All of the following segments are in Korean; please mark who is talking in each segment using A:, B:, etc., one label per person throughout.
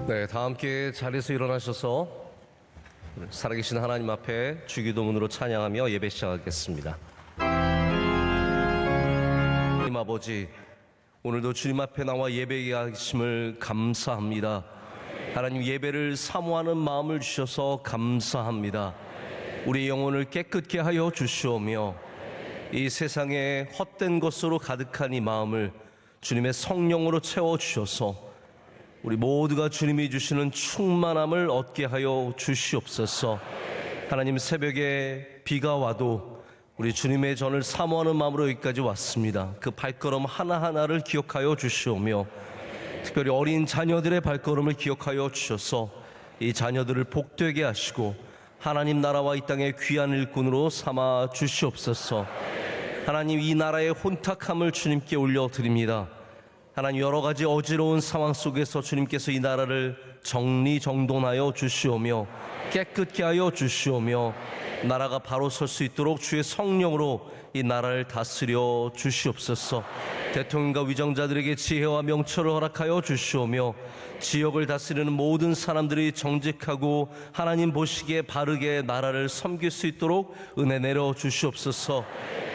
A: 네, 다 함께 자리에서 일어나셔서 살아계신 하나님 앞에 주기도문으로 찬양하며 예배 시작하겠습니다. 하나님 아버지, 오늘도 주님 앞에 나와 예배하게 하심을 감사합니다. 하나님, 예배를 사모하는 마음을 주셔서 감사합니다. 우리 영혼을 깨끗게 하여 주시오며 이 세상에 헛된 것으로 가득한 이 마음을 주님의 성령으로 채워주셔서 우리 모두가 주님이 주시는 충만함을 얻게 하여 주시옵소서. 하나님, 새벽에 비가 와도 우리 주님의 전을 사모하는 마음으로 여기까지 왔습니다. 그 발걸음 하나하나를 기억하여 주시오며 특별히 어린 자녀들의 발걸음을 기억하여 주셔서 이 자녀들을 복되게 하시고 하나님 나라와 이 땅의 귀한 일꾼으로 삼아 주시옵소서. 하나님, 이 나라의 혼탁함을 주님께 올려드립니다. 하나님, 여러 가지 어지러운 상황 속에서 주님께서 이 나라를 정리정돈하여 주시오며 깨끗게 하여 주시오며 나라가 바로 설 수 있도록 주의 성령으로 이 나라를 다스려 주시옵소서. 대통령과 위정자들에게 지혜와 명철을 허락하여 주시오며 지역을 다스리는 모든 사람들이 정직하고 하나님 보시기에 바르게 나라를 섬길 수 있도록 은혜 내려 주시옵소서.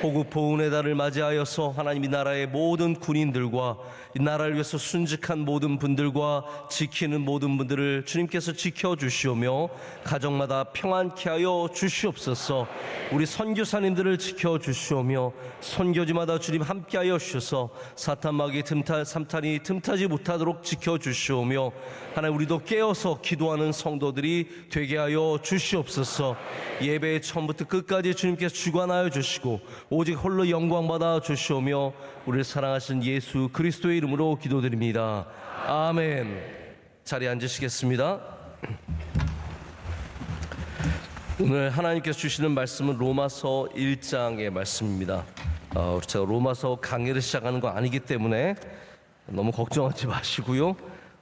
A: 호국보 은혜 달을 맞이하여서 하나님, 이 나라의 모든 군인들과 이 나라를 위해서 순직한 모든 분들과 지키는 모든 분들을 주님께서 지켜주시오며 가정마다 평안케 하여 주시옵소서. 우리 선교사님들을 지켜주시오며 선교지마다 주님 함께하여 주셔서 사탄마귀 삼탄이 틈타지 못하도록 지켜주시오며 하나님, 우리도 깨어서 기도하는 성도들이 되게 하여 주시옵소서. 예배의 처음부터 끝까지 주님께서 주관하여 주시고 오직 홀로 영광받아 주시오며 우리를 사랑하신 예수 그리스도의 이름으로 기도드립니다. 아멘. 자리에 앉으시겠습니다. 오늘 하나님께서 주시는 말씀은 로마서 1장의 말씀입니다. 제가 로마서 강의를 시작하는 거 아니기 때문에 너무 걱정하지 마시고요.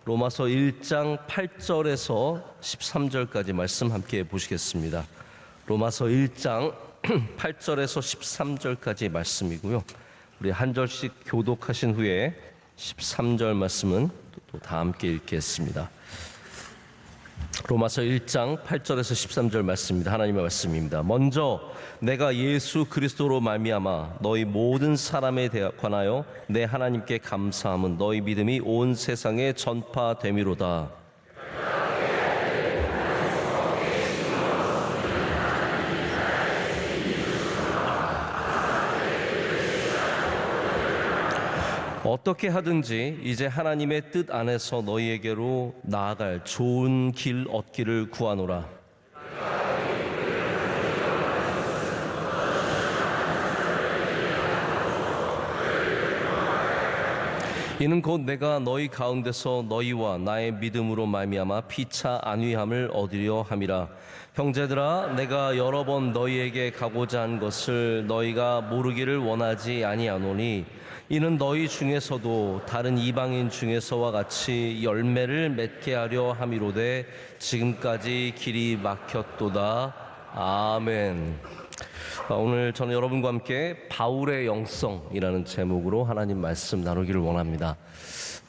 A: 로마서 1장 8절에서 13절까지 말씀 함께 보시겠습니다. 로마서 1장 8절에서 13절까지 말씀이고요. 우리 한 절씩 교독하신 후에 13절 말씀은 또 다 함께 읽겠습니다. 로마서 1장 8절에서 13절 말씀입니다. 하나님의 말씀입니다. 먼저 내가 예수 그리스도로 말미암아 너희 모든 사람에 관하여 내 하나님께 감사함은 너희 믿음이 온 세상에 전파됨이로다. 어떻게 하든지 이제 하나님의 뜻 안에서 너희에게로 나아갈 좋은 길 얻기를 구하노라. 이는 곧 내가 너희 가운데서 너희와 나의 믿음으로 말미암아 피차 안위함을 얻으려 함이라. 형제들아, 내가 여러 번 너희에게 가고자 한 것을 너희가 모르기를 원하지 아니하노니 이는 너희 중에서도 다른 이방인 중에서와 같이 열매를 맺게 하려 함이로되 지금까지 길이 막혔도다. 아멘. 오늘 저는 여러분과 함께 바울의 영성이라는 제목으로 하나님 말씀 나누기를 원합니다.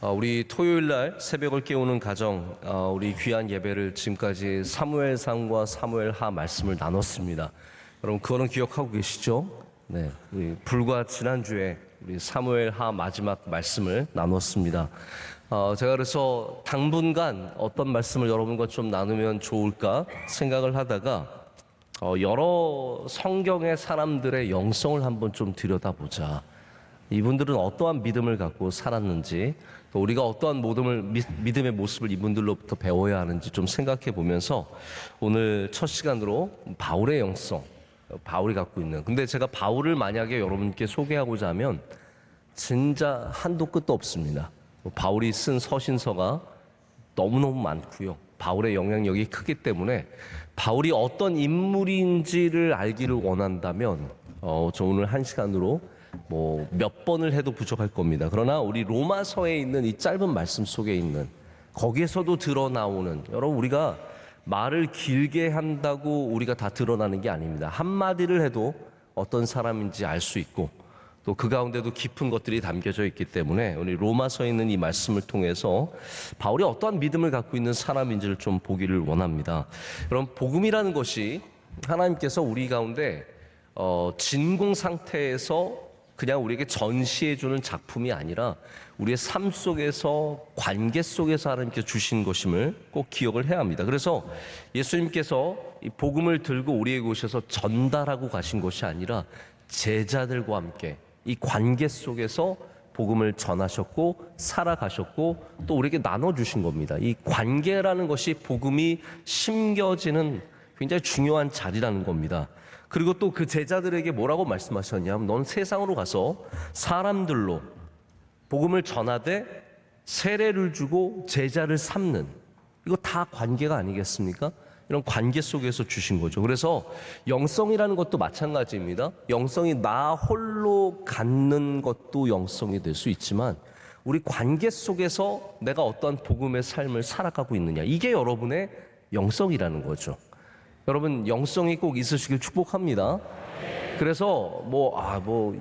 A: 우리 토요일날 새벽을 깨우는 가정, 우리 귀한 예배를 지금까지 사무엘상과 사무엘하 말씀을 나눴습니다. 여러분, 그거는 기억하고 계시죠? 네, 불과 지난주에 우리 사무엘하 마지막 말씀을 나눴습니다. 제가 그래서 당분간 어떤 말씀을 여러분과 좀 나누면 좋을까 생각을 하다가 여러 성경의 사람들의 영성을 한번 좀 들여다보자. 이분들은 어떠한 믿음을 갖고 살았는지, 또 우리가 어떠한 믿음의 모습을 이분들로부터 배워야 하는지 좀 생각해 보면서 오늘 첫 시간으로 바울의 영성, 바울이 갖고 있는, 근데 제가 바울을 만약에 여러분께 소개하고자 하면 진짜 한도 끝도 없습니다. 바울이 쓴 서신서가 너무너무 많고요. 바울의 영향력이 크기 때문에 바울이 어떤 인물인지를 알기를 원한다면 저 오늘 한 시간으로 몇 번을 해도 부족할 겁니다. 그러나 우리 로마서에 있는 이 짧은 말씀 속에 있는, 거기에서도 드러나오는, 여러분, 우리가 말을 길게 한다고 우리가 다 드러나는 게 아닙니다. 한마디를 해도 어떤 사람인지 알 수 있고, 또 또 그 가운데도 깊은 것들이 담겨져 있기 때문에 우리 로마서에 있는 이 말씀을 통해서 바울이 어떠한 믿음을 갖고 있는 사람인지를 좀 보기를 원합니다. 그럼 복음이라는 것이 하나님께서 우리 가운데 진공 상태에서 그냥 우리에게 전시해주는 작품이 아니라 우리의 삶 속에서 관계 속에서 하나님께서 주신 것임을 꼭 기억을 해야 합니다. 그래서 예수님께서 이 복음을 들고 우리에게 오셔서 전달하고 가신 것이 아니라 제자들과 함께 이 관계 속에서 복음을 전하셨고 살아가셨고 또 우리에게 나눠주신 겁니다. 이 관계라는 것이 복음이 심겨지는 굉장히 중요한 자리라는 겁니다. 그리고 또 그 제자들에게 뭐라고 말씀하셨냐면 넌 세상으로 가서 사람들로 복음을 전하되 세례를 주고 제자를 삼는, 이거 다 관계가 아니겠습니까? 이런 관계 속에서 주신 거죠. 그래서 영성이라는 것도 마찬가지입니다. 영성이 나 홀로 갖는 것도 영성이 될 수 있지만 우리 관계 속에서 내가 어떠한 복음의 삶을 살아가고 있느냐, 이게 여러분의 영성이라는 거죠. 여러분 영성이 꼭 있으시길 축복합니다. 그래서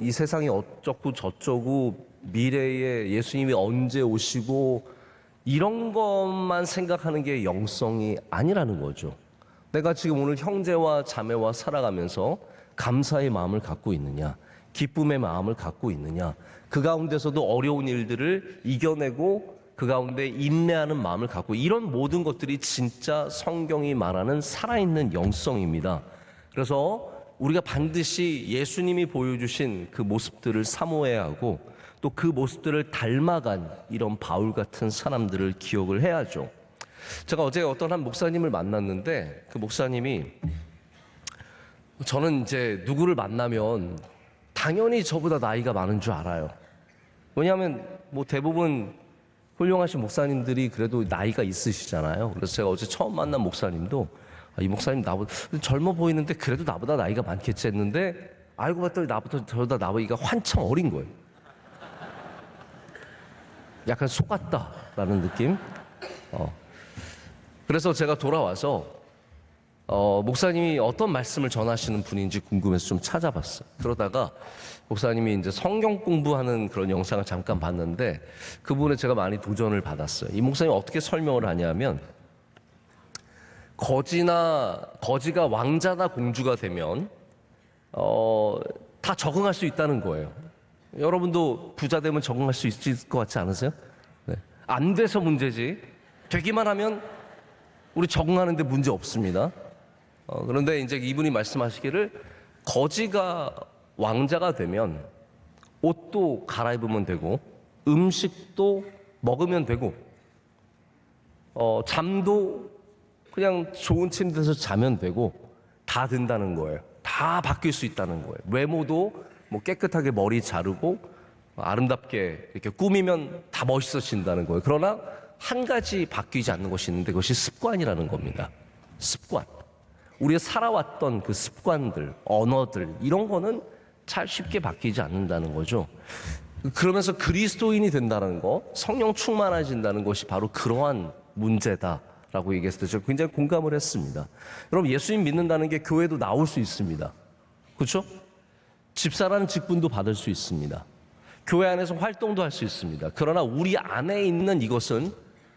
A: 이 세상이 어쩌고 저쩌고 미래에 예수님이 언제 오시고 이런 것만 생각하는 게 영성이 아니라는 거죠. 내가 지금 오늘 형제와 자매와 살아가면서 감사의 마음을 갖고 있느냐, 기쁨의 마음을 갖고 있느냐, 그 가운데서도 어려운 일들을 이겨내고 그 가운데 인내하는 마음을 갖고, 이런 모든 것들이 진짜 성경이 말하는 살아있는 영성입니다. 그래서 우리가 반드시 예수님이 보여주신 그 모습들을 사모해야 하고 또 그 모습들을 닮아간 이런 바울 같은 사람들을 기억을 해야죠. 제가 어제 어떤 한 목사님을 만났는데 그 목사님이, 저는 이제 누구를 만나면 당연히 저보다 나이가 많은 줄 알아요. 왜냐하면 대부분 훌륭하신 목사님들이 그래도 나이가 있으시잖아요. 그래서 제가 어제 처음 만난 목사님도 이 목사님 나보다 젊어 보이는데 그래도 나보다 나이가 많겠지 했는데 알고 봤더니 저보다 나이가 한참 어린 거예요. 약간 속았다라는 느낌. 그래서 제가 돌아와서 목사님이 어떤 말씀을 전하시는 분인지 궁금해서 좀 찾아봤어요. 그러다가 목사님이 이제 성경 공부하는 그런 영상을 잠깐 봤는데 그분에 제가 많이 도전을 받았어요. 이 목사님이 어떻게 설명을 하냐면, 거지가 왕자나 공주가 되면 다 적응할 수 있다는 거예요. 여러분도 부자 되면 적응할 수 있을 것 같지 않으세요? 네. 안 돼서 문제지 되기만 하면 우리 적응하는데 문제 없습니다. 그런데 이제 이분이 말씀하시기를, 거지가 왕자가 되면 옷도 갈아입으면 되고 음식도 먹으면 되고 잠도 그냥 좋은 침대에서 자면 되고 다 된다는 거예요. 다 바뀔 수 있다는 거예요. 외모도 깨끗하게 머리 자르고 아름답게 이렇게 꾸미면 다 멋있어진다는 거예요. 그러나 한 가지 바뀌지 않는 것이 있는데 그것이 습관이라는 겁니다. 습관. 우리가 살아왔던 그 습관들, 언어들, 이런 거는 잘 쉽게 바뀌지 않는다는 거죠. 그러면서 그리스도인이 된다는 거, 성령 충만해진다는 것이 바로 그러한 문제다라고 얘기했을 때 제가 굉장히 공감을 했습니다. 여러분, 예수님 믿는다는 게 교회도 나올 수 있습니다. 그렇죠? 집사라는 직분도 받을 수 있습니다. 교회 안에서 활동도 할 수 있습니다. 그러나 우리 안에 있는 이것은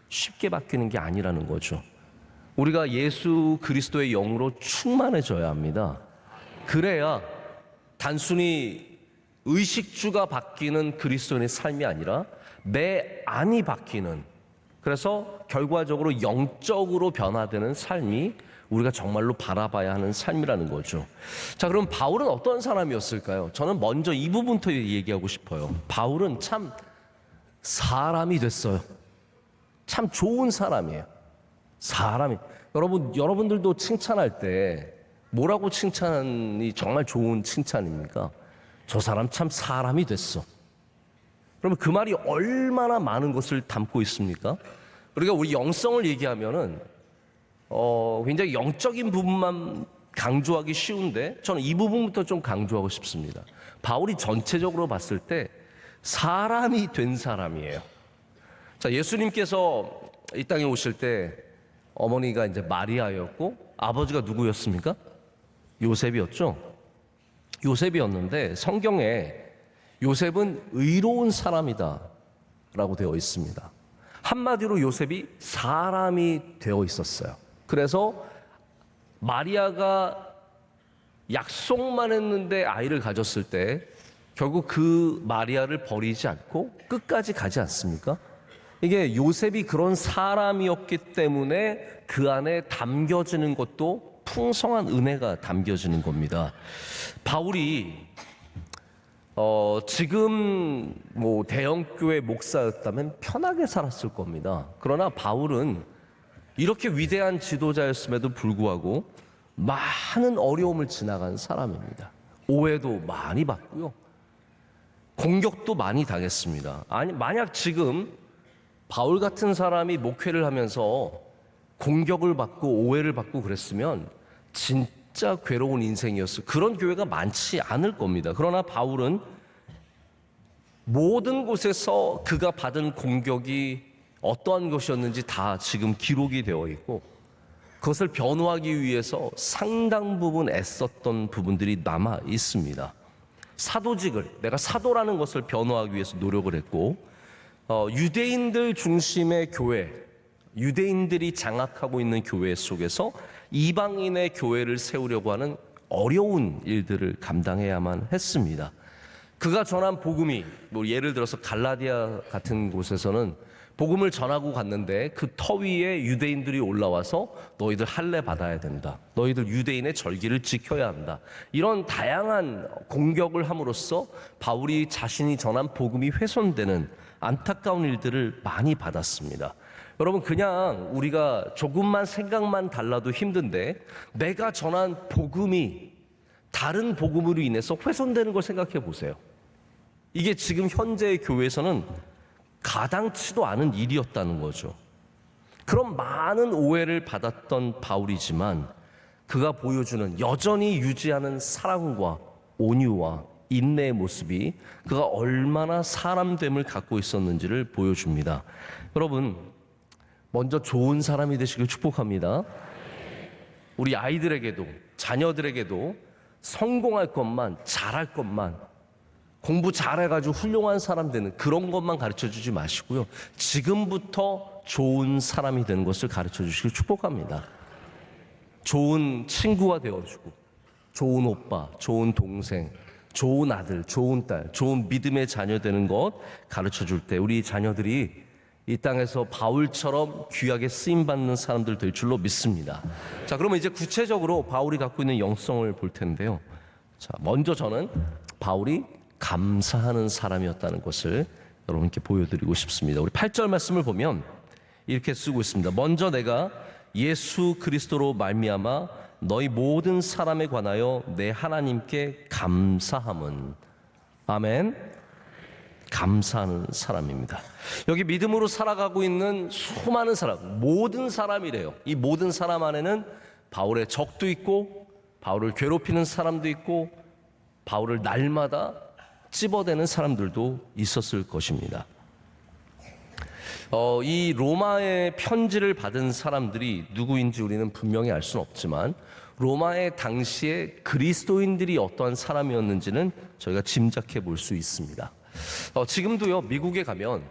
A: 쉽게 바뀌는 게 아니라는 거죠. 우리가 예수 그리스도의 영으로 충만해져야 합니다. 그래야 단순히 의식주가 바뀌는 그리스도인의 삶이 아니라 내 안이 바뀌는, 그래서 결과적으로 영적으로 변화되는 삶이 우리가 정말로 바라봐야 하는 삶이라는 거죠. 자, 그럼 바울은 어떤 사람이었을까요? 저는 먼저 이 부분부터 얘기하고 싶어요. 바울은 참 사람이 됐어요. 참 좋은 사람이에요. 여러분들도 칭찬할 때 뭐라고 칭찬이 정말 좋은 칭찬입니까? 저 사람 참 사람이 됐어. 그러면 그 말이 얼마나 많은 것을 담고 있습니까? 우리가 우리 영성을 얘기하면은 굉장히 영적인 부분만 강조하기 쉬운데 저는 이 부분부터 좀 강조하고 싶습니다. 바울이 전체적으로 봤을 때 사람이 된 사람이에요. 자, 예수님께서 이 땅에 오실 때 어머니가 이제 마리아였고 아버지가 누구였습니까? 요셉이었죠. 요셉이었는데 성경에 요셉은 의로운 사람이다 라고 되어 있습니다. 한마디로 요셉이 사람이 되어 있었어요. 그래서 마리아가 약속만 했는데 아이를 가졌을 때 결국 그 마리아를 버리지 않고 끝까지 가지 않습니까? 이게 요셉이 그런 사람이었기 때문에 그 안에 담겨지는 것도 풍성한 은혜가 담겨지는 겁니다. 바울이 지금 뭐 대형교회 목사였다면 편하게 살았을 겁니다. 그러나 바울은 이렇게 위대한 지도자였음에도 불구하고 많은 어려움을 지나간 사람입니다. 오해도 많이 받고요, 공격도 많이 당했습니다. 아니, 만약 지금 바울 같은 사람이 목회를 하면서 공격을 받고 오해를 받고 그랬으면 진짜 괴로운 인생이었어요. 그런 교회가 많지 않을 겁니다. 그러나 바울은 모든 곳에서 그가 받은 공격이 어떠한 것이었는지 다 지금 기록이 되어 있고, 그것을 변호하기 위해서 상당 부분 애썼던 부분들이 남아 있습니다. 사도직을, 내가 사도라는 것을 변호하기 위해서 노력을 했고, 유대인들 중심의 교회, 유대인들이 장악하고 있는 교회 속에서 이방인의 교회를 세우려고 하는 어려운 일들을 감당해야만 했습니다. 그가 전한 복음이, 뭐 예를 들어서 갈라디아 같은 곳에서는 복음을 전하고 갔는데 그 터 위에 유대인들이 올라와서 너희들 할례 받아야 된다, 너희들 유대인의 절기를 지켜야 한다, 이런 다양한 공격을 함으로써 바울이 자신이 전한 복음이 훼손되는 안타까운 일들을 많이 받았습니다. 여러분, 그냥 우리가 조금만 생각만 달라도 힘든데 내가 전한 복음이 다른 복음으로 인해서 훼손되는 걸 생각해 보세요. 이게 지금 현재의 교회에서는 가당치도 않은 일이었다는 거죠. 그런 많은 오해를 받았던 바울이지만 그가 보여주는 여전히 유지하는 사랑과 온유와 인내의 모습이 그가 얼마나 사람됨을 갖고 있었는지를 보여줍니다. 여러분, 먼저 좋은 사람이 되시길 축복합니다. 우리 아이들에게도, 자녀들에게도 성공할 것만, 잘할 것만, 공부 잘해가지고 훌륭한 사람 되는 그런 것만 가르쳐주지 마시고요, 지금부터 좋은 사람이 되는 것을 가르쳐주시길 축복합니다. 좋은 친구가 되어주고, 좋은 오빠, 좋은 동생, 좋은 아들, 좋은 딸, 좋은 믿음의 자녀 되는 것 가르쳐줄 때 우리 자녀들이 이 땅에서 바울처럼 귀하게 쓰임받는 사람들 될 줄로 믿습니다. 자, 그러면 이제 구체적으로 바울이 갖고 있는 영성을 볼 텐데요. 자, 먼저 저는 바울이 감사하는 사람이었다는 것을 여러분께 보여드리고 싶습니다. 우리 8절 말씀을 보면 이렇게 쓰고 있습니다. 먼저 내가 예수 그리스도로 말미암아 너희 모든 사람에 관하여 내 하나님께 감사함은, 아멘, 감사하는 사람입니다. 여기 믿음으로 살아가고 있는 수많은 사람, 모든 사람이래요. 이 모든 사람 안에는 바울의 적도 있고, 바울을 괴롭히는 사람도 있고, 바울을 날마다 찝어대는 사람들도 있었을 것입니다. 이 로마의 편지를 받은 사람들이 누구인지 우리는 분명히 알 수는 없지만 로마의 당시에 그리스도인들이 어떠한 사람이었는지는 저희가 짐작해 볼 수 있습니다. 지금도요, 미국에 가면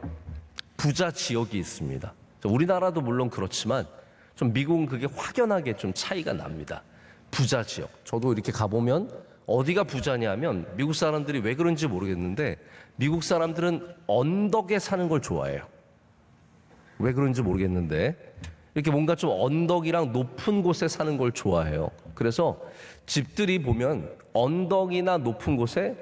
A: 부자 지역이 있습니다. 우리나라도 물론 그렇지만 좀 미국은 그게 확연하게 좀 차이가 납니다. 부자 지역, 저도 이렇게 가보면 어디가 부자냐면, 미국 사람들이 왜 그런지 모르겠는데 미국 사람들은 언덕에 사는 걸 좋아해요. 왜 그런지 모르겠는데 이렇게 뭔가 좀 언덕이랑 높은 곳에 사는 걸 좋아해요. 그래서 집들이 보면 언덕이나 높은 곳에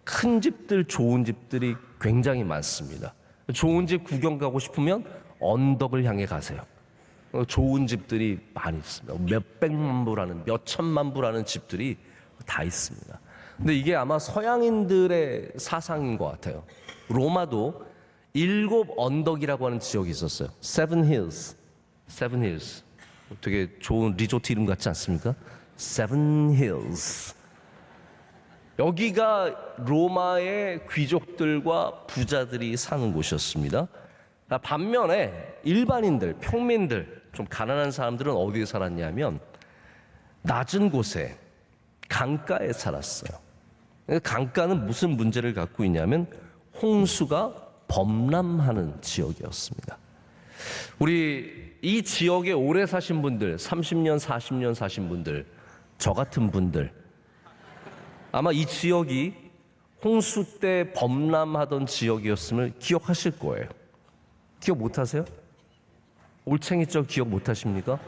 A: 큰 집들, 좋은 집들이 굉장히 많습니다. 좋은 집 구경 가고 싶으면 언덕을 향해 가세요. 좋은 집들이 많이 있습니다. 몇백만 불하는, 몇천만 불하는 집들이 다 있습니다. 근데 이게 아마 서양인들의 사상인 것 같아요. 로마도 7 언덕이라고 하는 지역이 있었어요. Seven Hills. 되게 좋은 리조트 이름 같지 않습니까? Seven Hills. 여기가 로마의 귀족들과 부자들이 사는 곳이었습니다. 반면에 일반인들, 평민들, 좀 가난한 사람들은 어디에 살았냐면 낮은 곳에, 강가에 살았어요. 강가는 무슨 문제를 갖고 있냐면 홍수가 범람하는 지역이었습니다. 우리 이 지역에 오래 사신 분들, 30년, 40년 사신 분들, 저 같은 분들, 아마 이 지역이 홍수 때 범람하던 지역이었음을 기억하실 거예요. 기억 못하세요? 올챙이적 기억 못하십니까?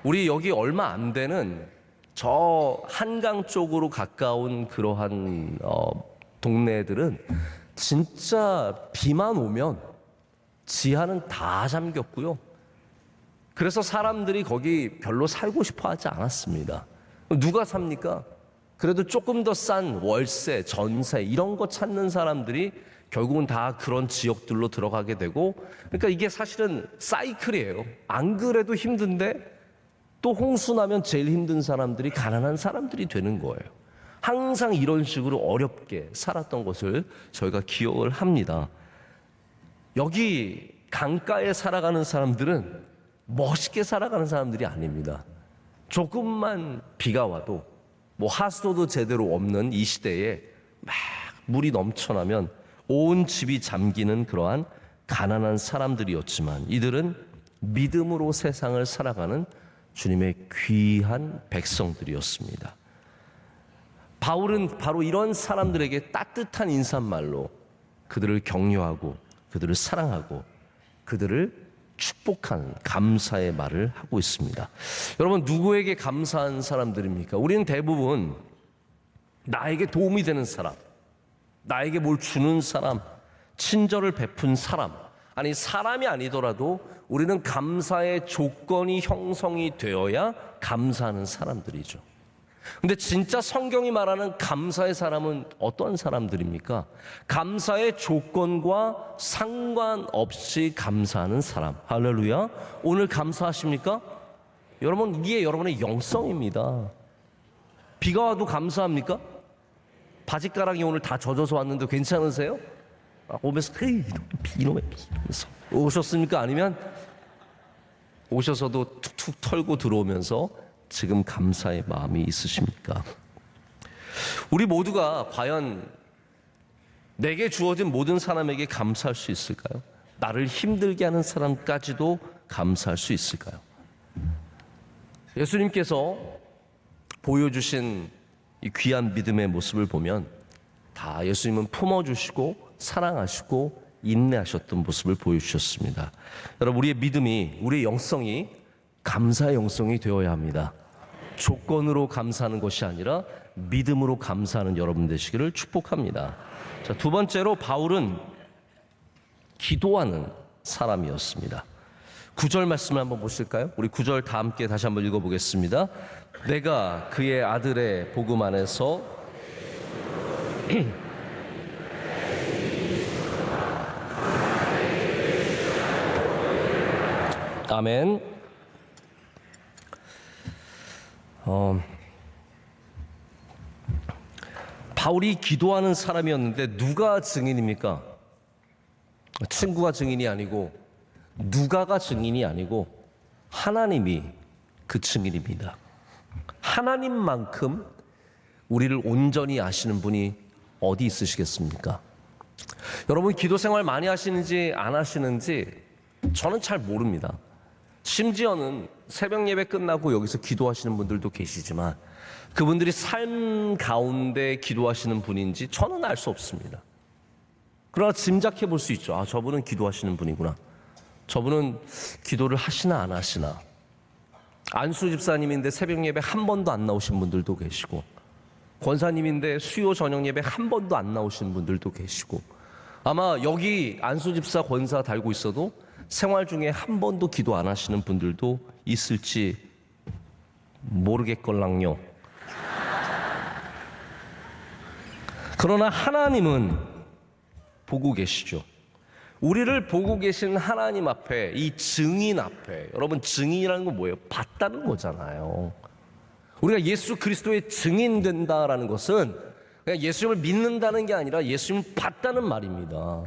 A: 우리 여기 얼마 안 되는 저 한강 쪽으로 가까운 그러한 동네들은 진짜 비만 오면 지하는 다 잠겼고요. 그래서 사람들이 거기 별로 살고 싶어 하지 않았습니다. 누가 삽니까? 그래도 조금 더 싼 월세, 전세 이런 거 찾는 사람들이 결국은 다 그런 지역들로 들어가게 되고, 그러니까 이게 사실은 사이클이에요. 안 그래도 힘든데 또 홍수 나면 제일 힘든 사람들이 가난한 사람들이 되는 거예요. 항상 이런 식으로 어렵게 살았던 것을 저희가 기억을 합니다. 여기 강가에 살아가는 사람들은 멋있게 살아가는 사람들이 아닙니다. 조금만 비가 와도 뭐 하수도도 제대로 없는 이 시대에 막 물이 넘쳐나면 온 집이 잠기는 그러한 가난한 사람들이었지만, 이들은 믿음으로 세상을 살아가는 주님의 귀한 백성들이었습니다. 바울은 바로 이런 사람들에게 따뜻한 인사말로 그들을 격려하고 그들을 사랑하고 그들을 축복하는 감사의 말을 하고 있습니다. 여러분, 누구에게 감사한 사람들입니까? 우리는 대부분 나에게 도움이 되는 사람, 나에게 뭘 주는 사람, 친절을 베푼 사람, 아니 사람이 아니더라도 우리는 감사의 조건이 형성이 되어야 감사하는 사람들이죠. 근데 진짜 성경이 말하는 감사의 사람은 어떤 사람들입니까? 감사의 조건과 상관없이 감사하는 사람. 할렐루야. 오늘 감사하십니까? 여러분, 이게 여러분의 영성입니다. 비가 와도 감사합니까? 바지가랑이 오늘 다 젖어서 왔는데 괜찮으세요? 오면서 이놈의 비 이러면서 오셨습니까? 아니면 오셔서도 툭툭 털고 들어오면서 지금 감사의 마음이 있으십니까? 우리 모두가 과연 내게 주어진 모든 사람에게 감사할 수 있을까요? 나를 힘들게 하는 사람까지도 감사할 수 있을까요? 예수님께서 보여주신 이 귀한 믿음의 모습을 보면 다 예수님은 품어주시고 사랑하시고 인내하셨던 모습을 보여주셨습니다. 여러분, 우리의 믿음이, 우리의 영성이 감사의 영성이 되어야 합니다. 조건으로 감사하는 것이 아니라 믿음으로 감사하는 여러분 되시기를 축복합니다. 자, 두 번째로 바울은 기도하는 사람이었습니다. 9절 말씀을 한번 보실까요? 우리 9절 다 함께 다시 한번 읽어보겠습니다. 내가 그의 아들의 복음 안에서 아멘. 바울이 기도하는 사람이었는데 누가 증인입니까? 친구가 증인이 아니고, 누가가 증인이 아니고 하나님이 그 증인입니다. 하나님만큼 우리를 온전히 아시는 분이 어디 있으시겠습니까? 여러분, 기도 생활 많이 하시는지 안 하시는지 저는 잘 모릅니다. 심지어는 새벽 예배 끝나고 여기서 기도하시는 분들도 계시지만 그분들이 삶 가운데 기도하시는 분인지 저는 알 수 없습니다. 그러나 짐작해 볼 수 있죠. 아, 저분은 기도하시는 분이구나. 저분은 기도를 하시나 안 하시나. 안수 집사님인데 새벽 예배 한 번도 안 나오신 분들도 계시고, 권사님인데 수요 저녁 예배 한 번도 안 나오신 분들도 계시고, 아마 여기 안수 집사 권사 달고 있어도 생활 중에 한 번도 기도 안 하시는 분들도 있을지 모르겠걸랑요. 그러나 하나님은 보고 계시죠. 우리를 보고 계신 하나님 앞에, 이 증인 앞에, 여러분, 증인이라는 건 뭐예요? 봤다는 거잖아요. 우리가 예수 그리스도의 증인 된다라는 것은 그냥 예수님을 믿는다는 게 아니라 예수님을 봤다는 말입니다.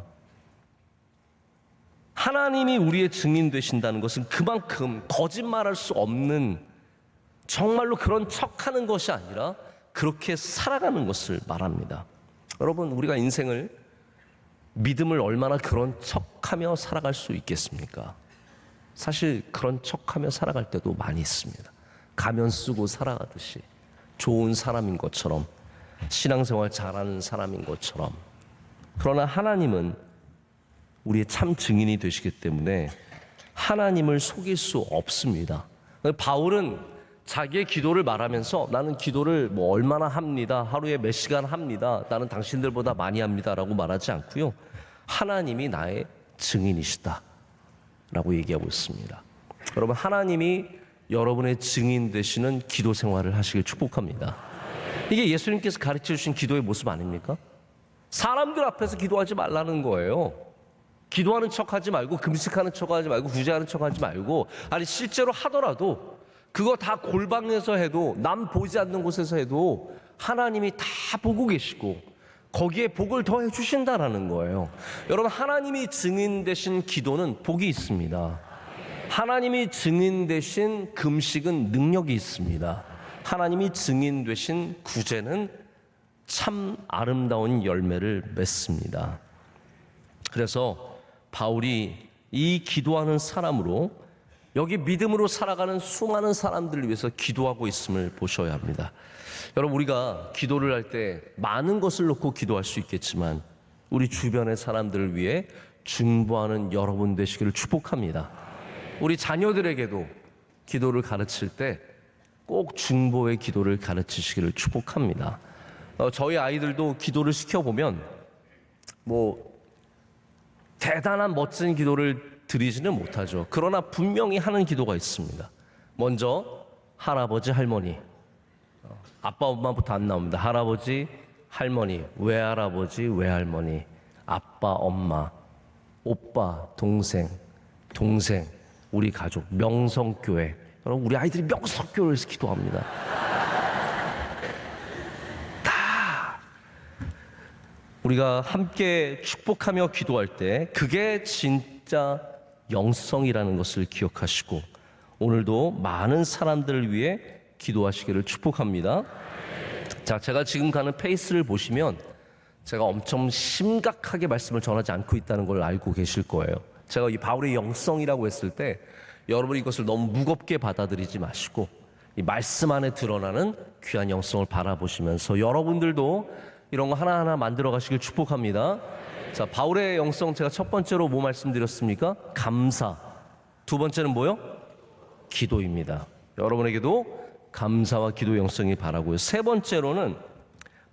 A: 하나님이 우리의 증인 되신다는 것은 그만큼 거짓말할 수 없는, 정말로 그런 척하는 것이 아니라 그렇게 살아가는 것을 말합니다. 여러분, 우리가 인생을 믿음을 얼마나 그런 척하며 살아갈 수 있겠습니까? 사실 그런 척하며 살아갈 때도 많이 있습니다. 가면 쓰고 살아가듯이 좋은 사람인 것처럼, 신앙생활 잘하는 사람인 것처럼. 그러나 하나님은 우리의 참 증인이 되시기 때문에 하나님을 속일 수 없습니다. 바울은 자기의 기도를 말하면서 나는 기도를 뭐 얼마나 합니다, 하루에 몇 시간 합니다, 나는 당신들보다 많이 합니다 라고 말하지 않고요, 하나님이 나의 증인이시다 라고 얘기하고 있습니다. 여러분, 하나님이 여러분의 증인 되시는 기도 생활을 하시길 축복합니다. 이게 예수님께서 가르쳐 주신 기도의 모습 아닙니까? 사람들 앞에서 기도하지 말라는 거예요. 기도하는 척하지 말고, 금식하는 척하지 말고, 구제하는 척하지 말고, 아니 실제로 하더라도 그거 다 골방에서 해도, 남 보지 않는 곳에서 해도 하나님이 다 보고 계시고 거기에 복을 더해 주신다라는 거예요. 여러분, 하나님이 증인 되신 기도는 복이 있습니다. 하나님이 증인 되신 금식은 능력이 있습니다. 하나님이 증인 되신 구제는 참 아름다운 열매를 맺습니다. 그래서 바울이 이 기도하는 사람으로, 여기 믿음으로 살아가는 수많은 사람들을 위해서 기도하고 있음을 보셔야 합니다. 여러분, 우리가 기도를 할 때 많은 것을 놓고 기도할 수 있겠지만 우리 주변의 사람들을 위해 중보하는 여러분 되시기를 축복합니다. 우리 자녀들에게도 기도를 가르칠 때 꼭 중보의 기도를 가르치시기를 축복합니다. 저희 아이들도 기도를 시켜보면 뭐 대단한 멋진 기도를 드리지는 못하죠. 그러나 분명히 하는 기도가 있습니다. 먼저 할아버지, 할머니, 아빠, 엄마부터 안 나옵니다. 할아버지, 할머니, 외할아버지, 외할머니, 아빠, 엄마, 오빠, 동생, 우리 가족, 명성교회. 여러분, 우리 아이들이 명성교회에서 기도합니다. 다 우리가 함께 축복하며 기도할 때 그게 진짜 영성이라는 것을 기억하시고 오늘도 많은 사람들을 위해 기도하시기를 축복합니다. 자, 제가 지금 가는 페이스를 보시면 제가 엄청 심각하게 말씀을 전하지 않고 있다는 걸 알고 계실 거예요. 제가 이 바울의 영성이라고 했을 때 여러분이 이것을 너무 무겁게 받아들이지 마시고 이 말씀 안에 드러나는 귀한 영성을 바라보시면서 여러분들도 이런 거 하나하나 만들어 가시길 축복합니다. 자, 바울의 영성, 제가 첫 번째로 뭐 말씀드렸습니까? 감사. 두 번째는 뭐요? 기도입니다. 여러분에게도 감사와 기도 영성이 바라고요. 세 번째로는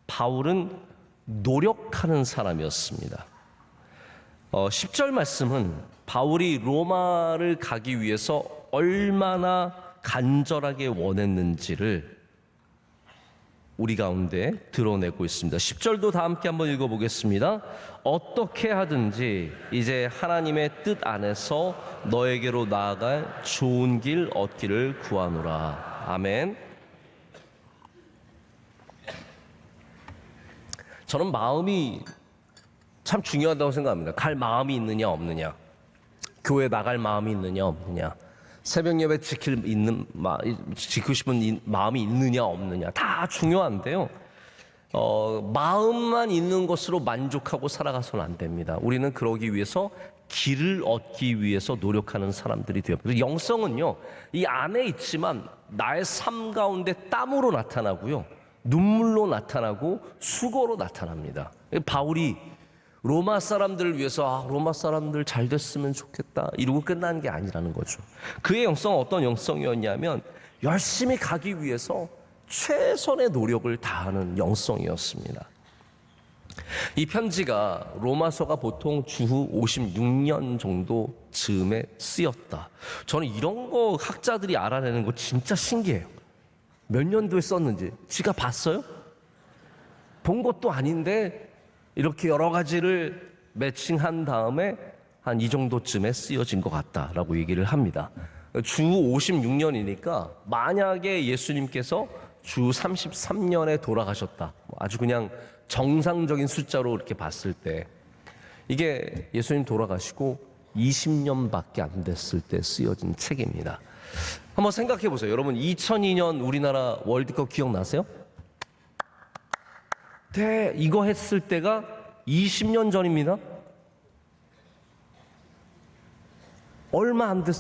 A: 바울은 노력하는 사람이었습니다. 10절 말씀은 바울이 로마를 가기 위해서 얼마나 간절하게 원했는지를 우리 가운데 드러내고 있습니다. 10절도 다 함께 한번 읽어보겠습니다. 어떻게 하든지 이제 하나님의 뜻 안에서 너에게로 나아갈 좋은 길 얻기를 구하노라. 아멘. 저는 마음이 참 중요하다고 생각합니다. 갈 마음이 있느냐 없느냐, 교회 나갈 마음이 있느냐 없느냐, 새벽 예배 지키고 싶은 마음이 있느냐 없느냐, 다 중요한데요. 마음만 있는 것으로 만족하고 살아가서는 안 됩니다. 우리는 그러기 위해서 길을 얻기 위해서 노력하는 사람들이 되어야 합니다. 영성은요, 이 안에 있지만 나의 삶 가운데 땀으로 나타나고요, 눈물로 나타나고 수고로 나타납니다. 바울이 로마 사람들을 위해서 로마 사람들 잘 됐으면 좋겠다 이러고 끝난 게 아니라는 거죠. 그의 영성은 어떤 영성이었냐면 열심히 가기 위해서 최선의 노력을 다하는 영성이었습니다. 이 편지가 로마서가 보통 주후 56년 정도 즈음에 쓰였다. 저는 이런 거 학자들이 알아내는 거 진짜 신기해요. 몇 년도에 썼는지 지가 봤어요? 본 것도 아닌데 이렇게 여러 가지를 매칭한 다음에 한 이 정도쯤에 쓰여진 것 같다라고 얘기를 합니다. 주 56년이니까 만약에 예수님께서 주 33년에 돌아가셨다, 아주 그냥 정상적인 숫자로 이렇게 봤을 때 이게 예수님 돌아가시고 20년밖에 안 됐을 때 쓰여진 책입니다. 한번 생각해 보세요. 여러분, 2002년 우리나라 월드컵 기억나세요? 그때 이거 했을 때가 20년 전입니다. 얼마 안 됐,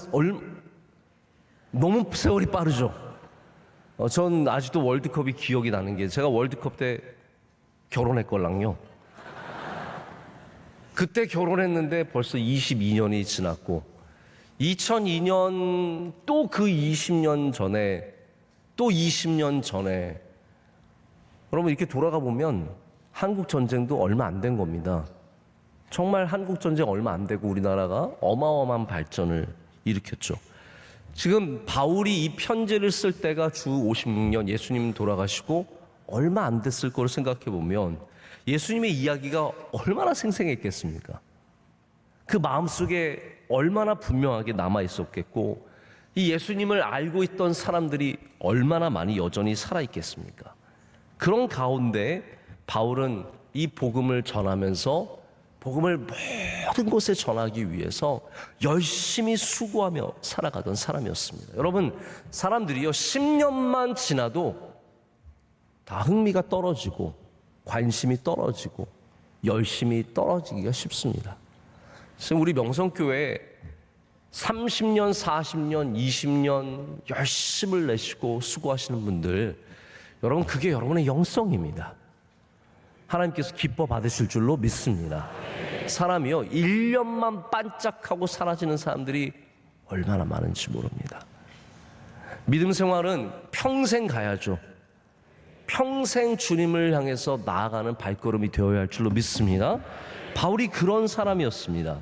A: 너무 세월이 빠르죠. 전 아직도 월드컵이 기억이 나는 게 제가 월드컵 때 결혼했걸랑요. 그때 결혼했는데 벌써 22년이 지났고 2002년 또 그 20년 전에 또 20년 전에 여러분 이렇게 돌아가 보면 한국 전쟁도 얼마 안 된 겁니다. 정말 한국 전쟁 얼마 안 되고 우리나라가 어마어마한 발전을 일으켰죠. 지금 바울이 이 편지를 쓸 때가 주 56년 예수님 돌아가시고 얼마 안 됐을 거를 생각해 보면 예수님의 이야기가 얼마나 생생했겠습니까? 그 마음속에 얼마나 분명하게 남아 있었겠고 이 예수님을 알고 있던 사람들이 얼마나 많이 여전히 살아 있겠습니까? 그런 가운데 바울은 이 복음을 전하면서 복음을 모든 곳에 전하기 위해서 열심히 수고하며 살아가던 사람이었습니다. 여러분, 사람들이요 10년만 지나도 다 흥미가 떨어지고 관심이 떨어지고 열심히 떨어지기가 쉽습니다. 지금 우리 명성교회에 30년, 40년, 20년 열심을 내시고 수고하시는 분들, 여러분 그게 여러분의 영성입니다. 하나님께서 기뻐 받으실 줄로 믿습니다. 사람이요 1년만 반짝하고 사라지는 사람들이 얼마나 많은지 모릅니다. 믿음 생활은 평생 가야죠. 평생 주님을 향해서 나아가는 발걸음이 되어야 할 줄로 믿습니다. 바울이 그런 사람이었습니다.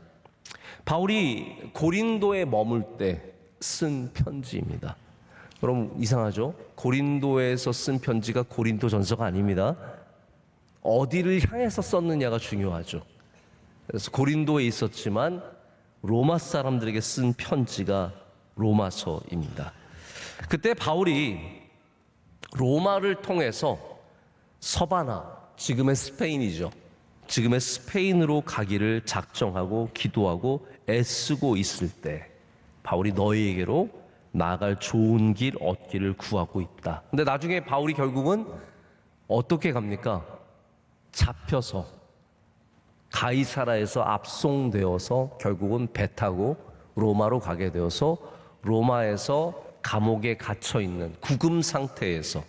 A: 바울이 고린도에 머물 때 쓴 편지입니다. 여러분 이상하죠? 고린도에서 쓴 편지가 고린도 전서가 아닙니다. 어디를 향해서 썼느냐가 중요하죠. 그래서 고린도에 있었지만 로마 사람들에게 쓴 편지가 로마서입니다. 그때 바울이 로마를 통해서 서바나, 지금의 스페인이죠. 지금의 스페인으로 가기를 작정하고 기도하고 애쓰고 있을 때 바울이 너희에게로 나아갈 좋은 길 얻기를 구하고 있다. 근데 나중에 바울이 결국은 어떻게 갑니까? 잡혀서 가이사라에서 압송되어서 결국은 배 타고 로마로 가게 되어서 로마에서 감옥에 갇혀 있는 구금 상태에서,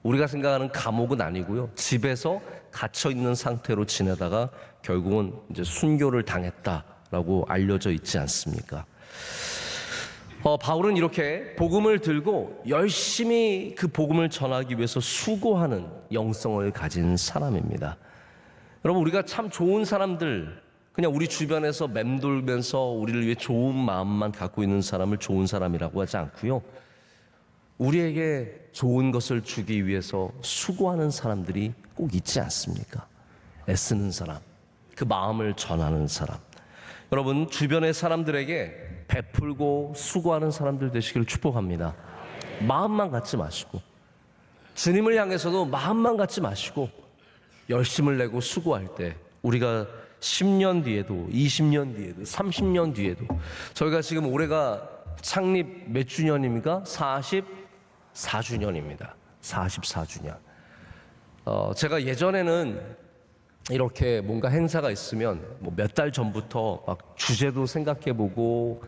A: 우리가 생각하는 감옥은 아니고요, 집에서 갇혀 있는 상태로 지내다가 결국은 이제 순교를 당했다라고 알려져 있지 않습니까? 바울은 이렇게 복음을 들고 열심히 그 복음을 전하기 위해서 수고하는 영성을 가진 사람입니다. 여러분, 우리가 참 좋은 사람들, 그냥 우리 주변에서 맴돌면서 우리를 위해 좋은 마음만 갖고 있는 사람을 좋은 사람이라고 하지 않고요, 우리에게 좋은 것을 주기 위해서 수고하는 사람들이 꼭 있지 않습니까? 애쓰는 사람, 그 마음을 전하는 사람. 여러분, 주변의 사람들에게 베풀고 수고하는 사람들 되시기를 축복합니다. 마음만 갖지 마시고, 주님을 향해서도 마음만 갖지 마시고 열심을 내고 수고할 때 우리가 10년 뒤에도 20년 뒤에도 30년 뒤에도, 저희가 지금 올해가 창립 몇 주년입니까? 44주년입니다. 44주년. 제가 예전에는 이렇게 뭔가 행사가 있으면 뭐 몇 달 전부터 막 주제도 생각해보고,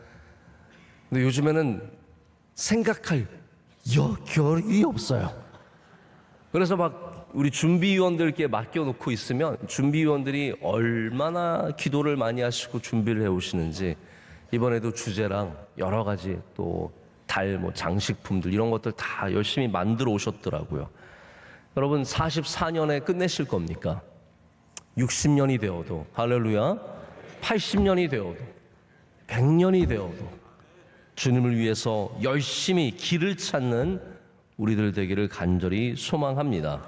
A: 근데 요즘에는 생각할 여결이 없어요. 그래서 막 우리 준비위원들께 맡겨놓고 있으면 준비위원들이 얼마나 기도를 많이 하시고 준비를 해오시는지, 이번에도 주제랑 여러 가지 또 달 뭐 장식품들 이런 것들 다 열심히 만들어 오셨더라고요. 여러분, 44년에 끝내실 겁니까? 60년이 되어도, 할렐루야, 80년이 되어도 100년이 되어도 주님을 위해서 열심히 길을 찾는 우리들 되기를 간절히 소망합니다.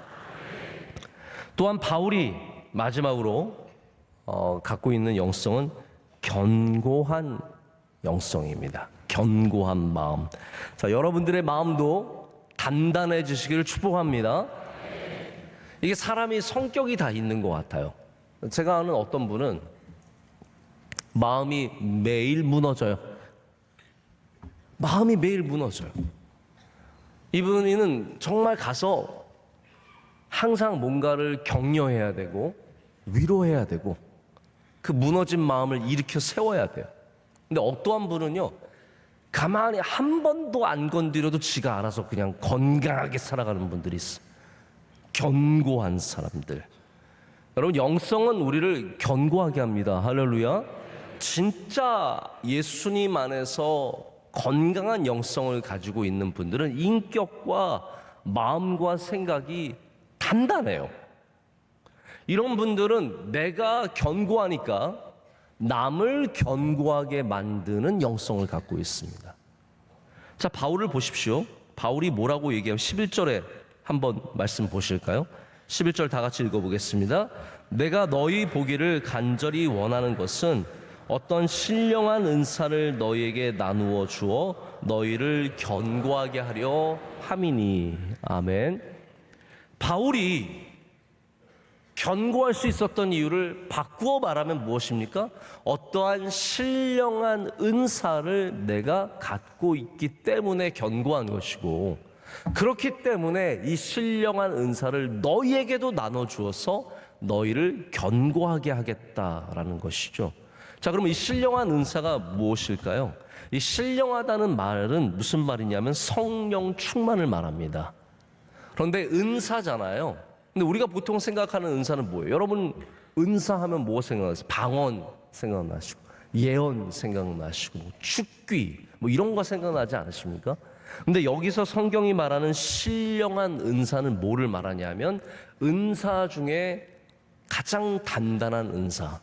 A: 또한 바울이 마지막으로 갖고 있는 영성은 견고한 영성입니다. 견고한 마음. 자, 여러분들의 마음도 단단해지시기를 축복합니다. 이게 사람이 성격이 다 있는 것 같아요. 제가 아는 어떤 분은 마음이 매일 무너져요. 마음이 매일 무너져요. 이분은 정말 가서 항상 뭔가를 격려해야 되고 위로해야 되고 그 무너진 마음을 일으켜 세워야 돼요. 근데 어떠한 분은요, 가만히 한 번도 안 건드려도 지가 알아서 그냥 건강하게 살아가는 분들이 있어요. 견고한 사람들. 여러분, 영성은 우리를 견고하게 합니다. 할렐루야. 진짜 예수님 안에서 건강한 영성을 가지고 있는 분들은 인격과 마음과 생각이 단단해요. 이런 분들은 내가 견고하니까 남을 견고하게 만드는 영성을 갖고 있습니다. 자, 바울을 보십시오. 바울이 뭐라고 얘기해요? 11절에 한번 말씀 보실까요? 11절 다 같이 읽어보겠습니다. 내가 너희 보기를 간절히 원하는 것은 어떤 신령한 은사를 너희에게 나누어 주어 너희를 견고하게 하려 함이니. 아멘. 바울이 견고할 수 있었던 이유를 바꾸어 말하면 무엇입니까? 어떠한 신령한 은사를 내가 갖고 있기 때문에 견고한 것이고, 그렇기 때문에 이 신령한 은사를 너희에게도 나눠주어서 너희를 견고하게 하겠다라는 것이죠. 자, 그럼 이 신령한 은사가 무엇일까요? 이 신령하다는 말은 무슨 말이냐면 성령 충만을 말합니다. 그런데 은사잖아요. 근데 우리가 보통 생각하는 은사는 뭐예요? 여러분, 은사하면 뭐 생각나세요? 방언 생각나시고, 예언 생각나시고, 축귀 뭐 이런 거 생각나지 않으십니까? 근데 여기서 성경이 말하는 신령한 은사는 뭐를 말하냐면 은사 중에 가장 단단한 은사,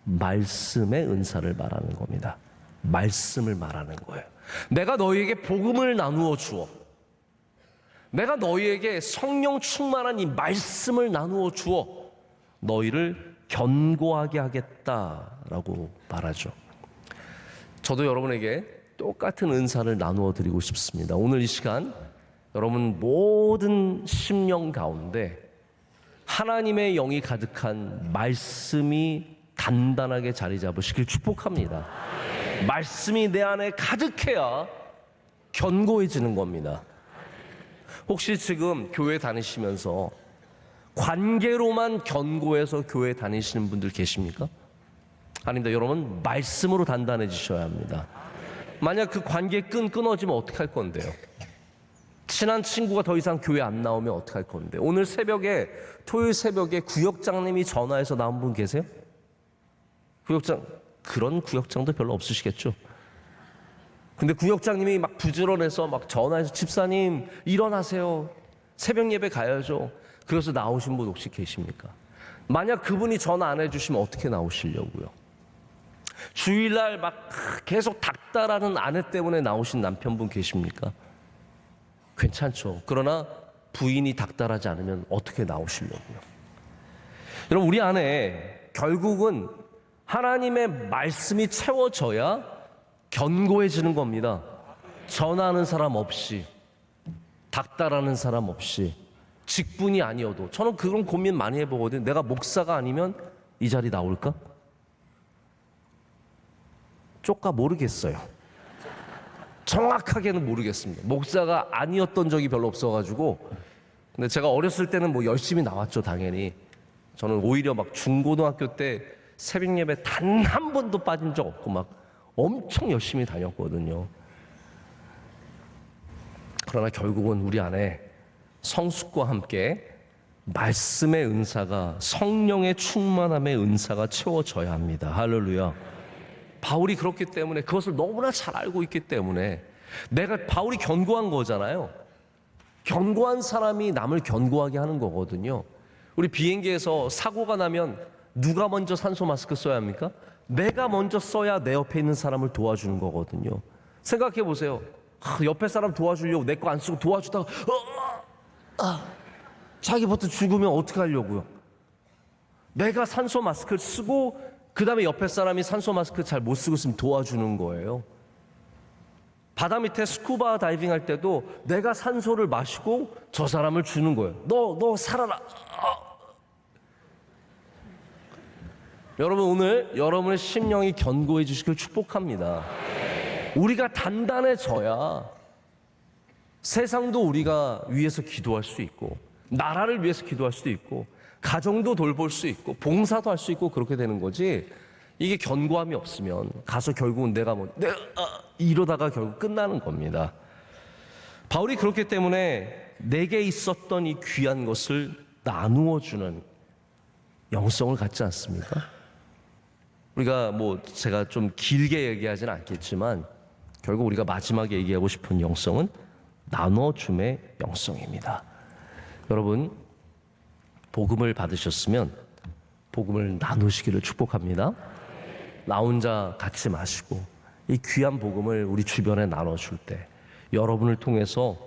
A: 말씀의 은사를 말하는 겁니다. 말씀을 말하는 거예요. 내가 너희에게 복음을 나누어 주어, 내가 너희에게 성령 충만한 이 말씀을 나누어 주어 너희를 견고하게 하겠다라고 말하죠. 저도 여러분에게 똑같은 은사를 나누어 드리고 싶습니다. 오늘 이 시간 여러분 모든 심령 가운데 하나님의 영이 가득한 말씀이 단단하게 자리 잡으시길 축복합니다. 말씀이 내 안에 가득해야 견고해지는 겁니다. 혹시 지금 교회 다니시면서 관계로만 견고해서 교회 다니시는 분들 계십니까? 아닙니다. 여러분, 말씀으로 단단해지셔야 합니다. 만약 그 관계 끊어지면 어떡할 건데요? 친한 친구가 더 이상 교회 안 나오면 어떡할 건데요? 오늘 새벽에, 토요일 새벽에 구역장님이 전화해서 나온 분 계세요? 구역장, 그런 구역장도 별로 없으시겠죠? 근데 구역장님이 막 부지런해서 막 전화해서 집사님 일어나세요, 새벽 예배 가야죠. 그래서 나오신 분 혹시 계십니까? 만약 그분이 전화 안 해주시면 어떻게 나오시려고요? 주일날 막 계속 닥달하는 아내 때문에 나오신 남편분 계십니까? 괜찮죠. 그러나 부인이 닥달하지 않으면 어떻게 나오시려고요? 여러분, 우리 안에 결국은 하나님의 말씀이 채워져야 견고해지는 겁니다. 전화하는 사람 없이, 닥달하는 사람 없이, 직분이 아니어도. 저는 그런 고민 많이 해보거든요. 내가 목사가 아니면 이 자리 나올까? 쪼까 모르겠어요. 정확하게는 모르겠습니다. 목사가 아니었던 적이 별로 없어가지고. 근데 제가 어렸을 때는 뭐 열심히 나왔죠, 당연히. 저는 오히려 막 중고등학교 때 새벽 예배 단 한 번도 빠진 적 없고 막 엄청 열심히 다녔거든요. 그러나 결국은 우리 안에 성숙과 함께 말씀의 은사가, 성령의 충만함의 은사가 채워져야 합니다. 할렐루야. 바울이 그렇기 때문에, 그것을 너무나 잘 알고 있기 때문에, 바울이 견고한 거잖아요. 견고한 사람이 남을 견고하게 하는 거거든요. 우리 비행기에서 사고가 나면 누가 먼저 산소 마스크 써야 합니까? 내가 먼저 써야 내 옆에 있는 사람을 도와주는 거거든요. 생각해 보세요. 옆에 사람 도와주려고 내 거 안 쓰고 도와주다가 자기부터 죽으면 어떻게 하려고요? 내가 산소 마스크를 쓰고 그 다음에 옆에 사람이 산소 마스크 잘 못 쓰고 있으면 도와주는 거예요. 바다 밑에 스쿠버 다이빙 할 때도 내가 산소를 마시고 저 사람을 주는 거예요. 너 살아라. 여러분, 오늘 여러분의 심령이 견고해 주시길 축복합니다. 우리가 단단해져야 세상도 우리가 위해서 기도할 수 있고, 나라를 위해서 기도할 수도 있고 가정도 돌볼 수 있고 봉사도 할 수 있고 그렇게 되는 거지. 이게 견고함이 없으면 가서 결국은 내가 이러다가 결국 끝나는 겁니다. 바울이 그렇기 때문에 내게 있었던 이 귀한 것을 나누어 주는 영성을 갖지 않습니까? 우리가 제가 좀 길게 얘기하지는 않겠지만 결국 우리가 마지막에 얘기하고 싶은 영성은 나눠줌의 영성입니다. 여러분, 복음을 받으셨으면 복음을 나누시기를 축복합니다. 나 혼자 갖지 마시고 이 귀한 복음을 우리 주변에 나눠줄 때 여러분을 통해서,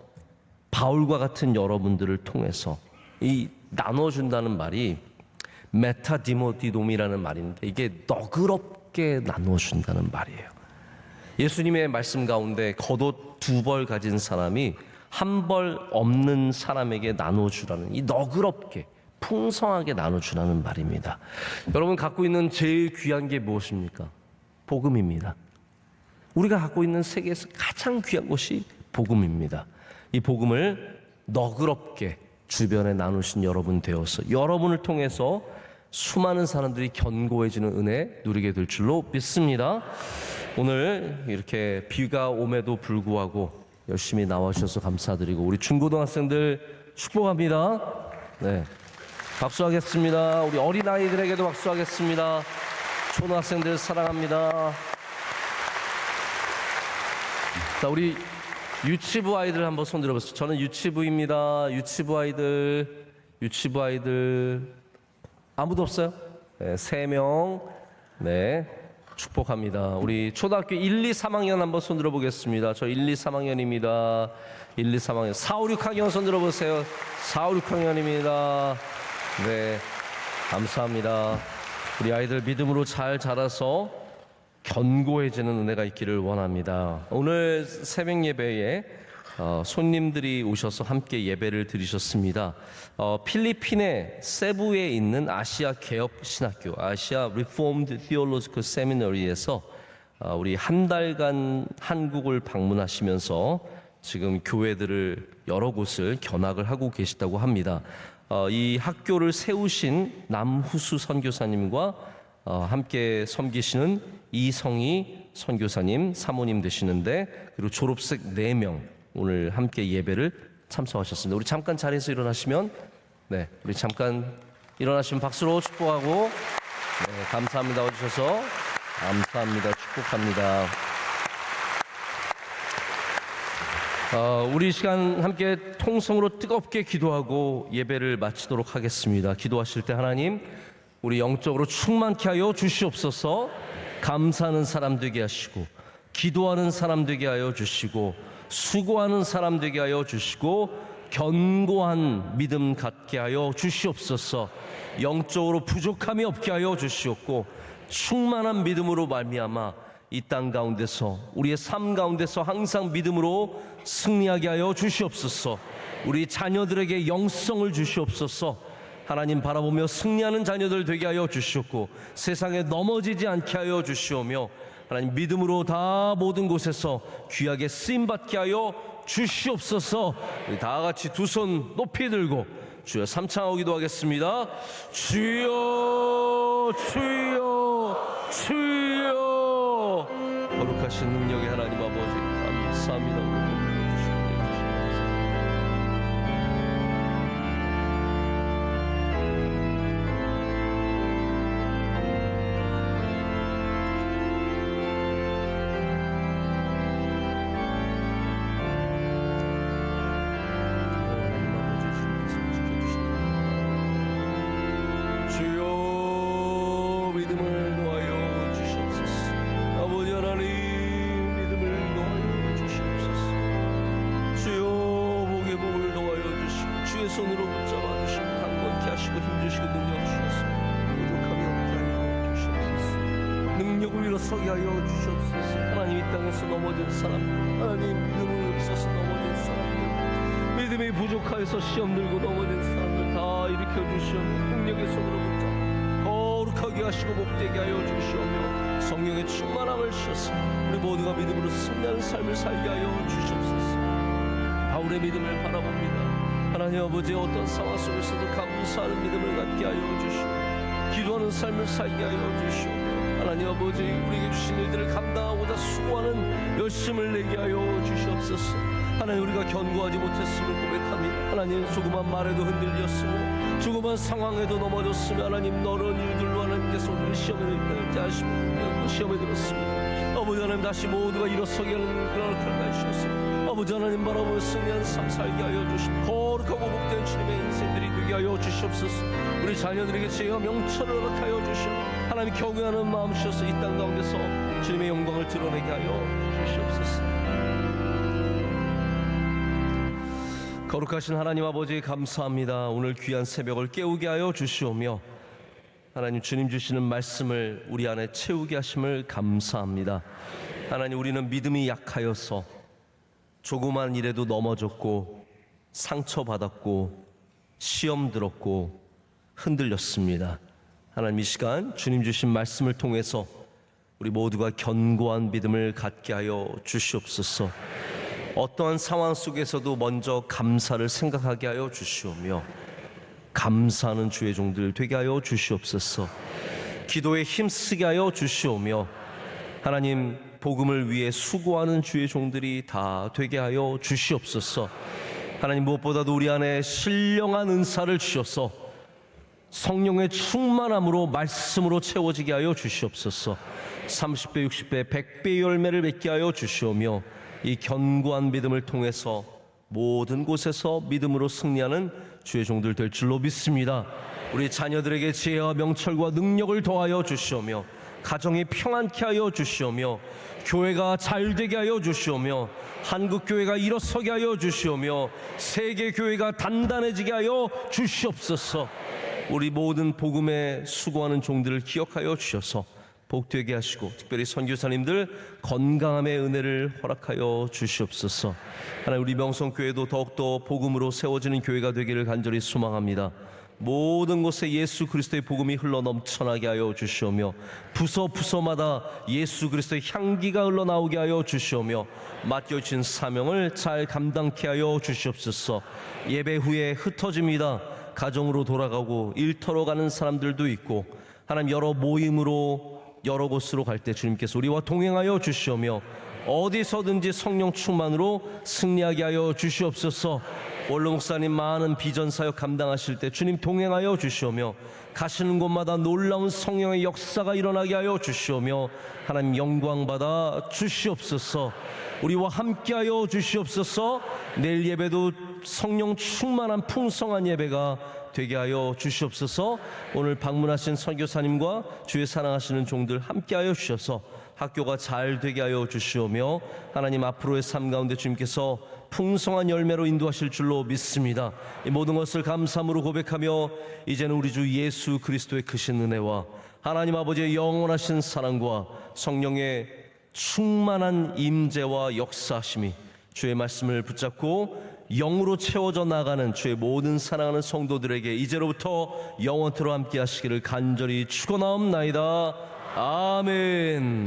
A: 바울과 같은 여러분들을 통해서 이 나눠준다는 말이 메타디모디돔이라는 말인데 이게 너그럽게 나눠준다는 말이에요. 예수님의 말씀 가운데 겉옷 2벌 가진 사람이 1벌 없는 사람에게 나눠주라는, 이 너그럽게 풍성하게 나눠주라는 말입니다. 여러분 갖고 있는 제일 귀한 게 무엇입니까? 복음입니다. 우리가 갖고 있는 세계에서 가장 귀한 것이 복음입니다. 이 복음을 너그럽게 주변에 나누신 여러분 되어서 여러분을 통해서 수많은 사람들이 견고해지는 은혜 누리게 될 줄로 믿습니다. 오늘 이렇게 비가 옴에도 불구하고 열심히 나와주셔서 감사드리고 우리 중고등학생들 축복합니다. 네, 박수하겠습니다. 우리 어린아이들에게도 박수하겠습니다. 초등학생들 사랑합니다. 자, 우리 유치부 아이들 한번 손 들어보세요. 저는 유치부입니다. 유치부 아이들 아무도 없어요? 네, 3명. 네, 축복합니다. 우리 초등학교 1, 2, 3학년 한번 손 들어보겠습니다. 저 1, 2, 3학년입니다. 1, 2, 3학년. 4, 5, 6학년 손 들어보세요. 4, 5, 6학년입니다. 네, 감사합니다. 우리 아이들 믿음으로 잘 자라서 견고해지는 은혜가 있기를 원합니다. 오늘 새벽 예배에 손님들이 오셔서 함께 예배를 드리셨습니다. 필리핀의 세부에 있는 아시아 개혁 신학교, 아시아 리포음드 티올로지컬 세미너리에서 우리 한 달간 한국을 방문하시면서 지금 교회들을 여러 곳을 견학을 하고 계시다고 합니다. 이 학교를 세우신 남후수 선교사님과 함께 섬기시는 이성희 선교사님 사모님 되시는데, 그리고 졸업생 4명 오늘 함께 예배를 참석하셨습니다. 우리 잠깐 자리에서 일어나시면, 네, 우리 잠깐 일어나시면 박수로 축복하고, 네, 감사합니다. 와주셔서 감사합니다. 축복합니다. 우리 시간 함께 통성으로 뜨겁게 기도하고 예배를 마치도록 하겠습니다. 기도하실 때 하나님, 우리 영적으로 충만케 하여 주시옵소서. 감사하는 사람 되게 하시고, 기도하는 사람 되게 하여 주시고, 수고하는 사람 되게 하여 주시고, 견고한 믿음 갖게 하여 주시옵소서. 영적으로 부족함이 없게 하여 주시옵고, 충만한 믿음으로 말미암아 이 땅 가운데서, 우리의 삶 가운데서 항상 믿음으로 승리하게 하여 주시옵소서. 우리 자녀들에게 영성을 주시옵소서. 하나님 바라보며 승리하는 자녀들 되게 하여 주시옵고, 세상에 넘어지지 않게 하여 주시오며, 하나님 믿음으로 다 모든 곳에서 귀하게 쓰임받게 하여 주시옵소서. 우리 다 같이 두 손 높이 들고 주여 삼창하고 기도하겠습니다. 주여 주여 주여. 거룩하신 능력의 하나님 아버지 감사합니다. 손으로 붙잡아 주시고 강건케 하시고 힘주시고 능력 주셔서 부족함이 없게 하여 주시옵소서. 능력을 일어서게 하여 주시옵소서. 하나님 이 땅에서 넘어진 사람, 하나님 믿음을 없어서 넘어진 사람들, 믿음이 부족하여서 시험 들고 넘어진 사람들 다 일으켜 주시옵며 능력의 손으로 붙잡아 거룩하게 하시고 복되게 하여 주시오며 성령의 충만함을 주셔서 우리 모두가 믿음으로 승리하는 삶을 살게 하여 주시옵소서. 바울의 믿음을 바라봅니다. 하나님 아버지, 어떤 상황 속에서도 감사하는 믿음을 갖게 하여 주시오. 기도하는 삶을 살게 하여 주시오. 하나님 아버지, 우리에게 주신 일들을 감당하고자 수고하는 열심을 내게 하여 주시옵소서. 하나님, 우리가 견고하지 못했음을 고백합니다. 하나님, 조그만 말에도 흔들렸으며 조그만 상황에도 넘어졌으며 하나님, 너른 일들로 하나님께서 우리를 시험에 들게 하시고 시험에 들었습니다. 아버지 하나님, 다시 모두가 일어서게 하는 그런 역할을 해주셨습니다. 아버지 하나님, 바라보며 승리한 삶 살게 하여 주시고 거룩하고 복된 주님의 인생들이 되게 하여 주시옵소서. 우리 자녀들에게 지혜와 명철을 허락하여 주시고 하나님, 경외하는 마음 주셔서 이 땅 가운데서 주님의 영광을 드러내게 하여 주시옵소서. 거룩하신 하나님 아버지, 감사합니다. 오늘 귀한 새벽을 깨우게 하여 주시오며 하나님, 주님 주시는 말씀을 우리 안에 채우게 하심을 감사합니다. 하나님, 우리는 믿음이 약하여서 조그만 일에도 넘어졌고 상처받았고 시험 들었고 흔들렸습니다. 하나님, 이 시간 주님 주신 말씀을 통해서 우리 모두가 견고한 믿음을 갖게 하여 주시옵소서. 어떠한 상황 속에서도 먼저 감사를 생각하게 하여 주시오며 감사하는 주의 종들 되게 하여 주시옵소서. 기도에 힘쓰게 하여 주시오며 하나님, 복음을 위해 수고하는 주의 종들이 다 되게 하여 주시옵소서. 하나님, 무엇보다도 우리 안에 신령한 은사를 주셔서 성령의 충만함으로 말씀으로 채워지게 하여 주시옵소서. 30배, 60배, 100배의 열매를 맺게 하여 주시오며 이 견고한 믿음을 통해서 모든 곳에서 믿음으로 승리하는 주의 종들 될 줄로 믿습니다. 우리 자녀들에게 지혜와 명철과 능력을 더하여 주시오며 가정이 평안케 하여 주시오며 교회가 잘되게 하여 주시오며 한국교회가 일어서게 하여 주시오며 세계교회가 단단해지게 하여 주시옵소서. 우리 모든 복음에 수고하는 종들을 기억하여 주셔서 복되게 하시고 특별히 선교사님들 건강함의 은혜를 허락하여 주시옵소서. 하나님, 우리 명성교회도 더욱더 복음으로 세워지는 교회가 되기를 간절히 소망합니다. 모든 곳에 예수 그리스도의 복음이 흘러 넘쳐나게 하여 주시오며 부서마다 예수 그리스도의 향기가 흘러나오게 하여 주시오며 맡겨주신 사명을 잘 감당케 하여 주시옵소서. 예배 후에 흩어집니다. 가정으로 돌아가고 일터로 가는 사람들도 있고 하나님, 여러 모임으로 여러 곳으로 갈 때 주님께서 우리와 동행하여 주시오며 어디서든지 성령 충만으로 승리하게 하여 주시옵소서. 원로 목사님 많은 비전 사역 감당하실 때 주님 동행하여 주시오며 가시는 곳마다 놀라운 성령의 역사가 일어나게 하여 주시오며 하나님, 영광 받아 주시옵소서. 우리와 함께하여 주시옵소서. 내일 예배도 성령 충만한 풍성한 예배가 되게 하여 주시옵소서. 오늘 방문하신 선교사님과 주의 사랑하시는 종들 함께하여 주셔서 학교가 잘 되게 하여 주시오며 하나님, 앞으로의 삶 가운데 주님께서 풍성한 열매로 인도하실 줄로 믿습니다. 이 모든 것을 감사함으로 고백하며 이제는 우리 주 예수 그리스도의 크신 은혜와 하나님 아버지의 영원하신 사랑과 성령의 충만한 임재와 역사하심이 주의 말씀을 붙잡고 영으로 채워져 나가는 주의 모든 사랑하는 성도들에게 이제로부터 영원토록 함께 하시기를 간절히 축원하옵나이다. 아멘.